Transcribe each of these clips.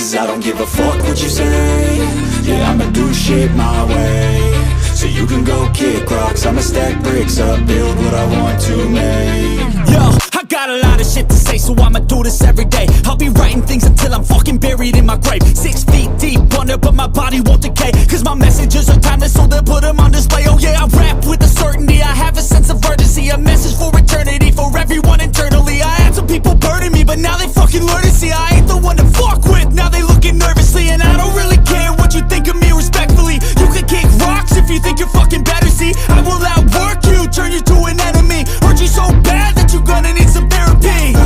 Cause I don't give a fuck what you say. Yeah, I'ma do shit my way. So you can go kick rocks, I'ma stack bricks up, build what I want to make. Yo, I got a lot of shit to say, so I'ma do this every day. I'll be writing things until I'm fucking buried in my grave. 6 feet deep under, but my body won't decay. Cause my messages are timeless, so they'll put them on display. Oh yeah, I rap with a certainty, I have a sense of urgency. A message for eternity, for everyone internally. I had some people burning me, but now they fucking learn to see I ain't the one to fuck with, now they looking nervously. And I don't really care what you think of me, respectfully. You can kick rocks if you think you're fucking better, see. I will outwork you, turn you to an enemy. Hurt you so bad that you're gonna need some therapy.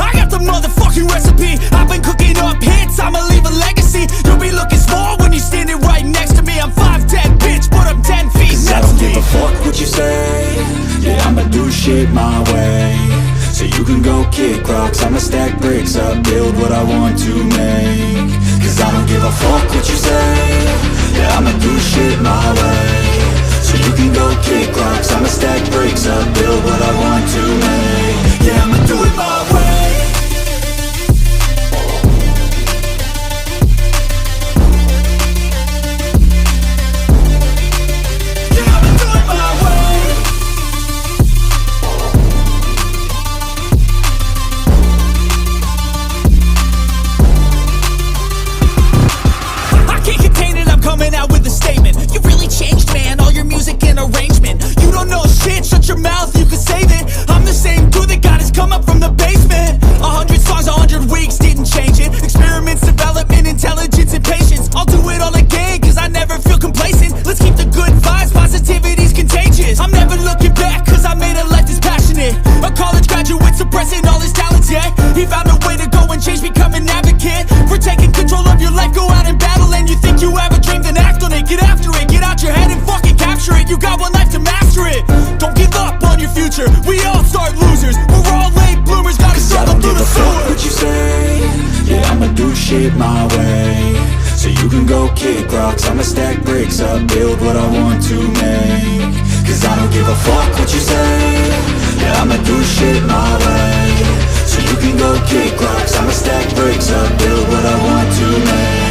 I got the motherfucking recipe, I've been cooking up hits, I'ma leave a legacy. You'll be looking small when you're standing right next to me. I'm 5'10", bitch, but I'm 10 feet next to me. I don't give a fuck what you say. Yeah, I'ma do shit my way. So you can go kick rocks, I'ma stack bricks up, build what I want to make. Cause I don't give a fuck what you say. Yeah, I'ma do shit my way. So you can go kick rocks, I'ma stack bricks up, build what I want to make. Yeah, I'ma do it my way. Coming out with a statement. You really changed, man, all your music and arrangement. You don't know shit, shut your mouth, you can save it. I'm the same dude that got his come up from the basement. 100 songs, 100 weeks, didn't change it. Experiments, development, intelligence, and patience. I'll do it all again, cause I never feel complacent. Let's keep the good vibes, positivity's contagious. I'm never looking back, cause I made a life that's passionate. A college graduate suppressing all his talents, yeah. He found a way to go and change, become an advocate. For taking control of your life, go out and battle. And you think you have a dream, then act on it. Get after it, get out your head and fucking capture it. You got one life to master it. Don't give up on your future, we all start losers. We're all late bloomers, gotta struggle through the sewer. What you say? Yeah, I'ma do shit my way. So you can go kick rocks, I'ma stack bricks up, build what I want to make. Cause I don't give a fuck what you say. Yeah, I'ma do shit my way. So you can go kick rocks, I'ma stack bricks up, build what I want to make.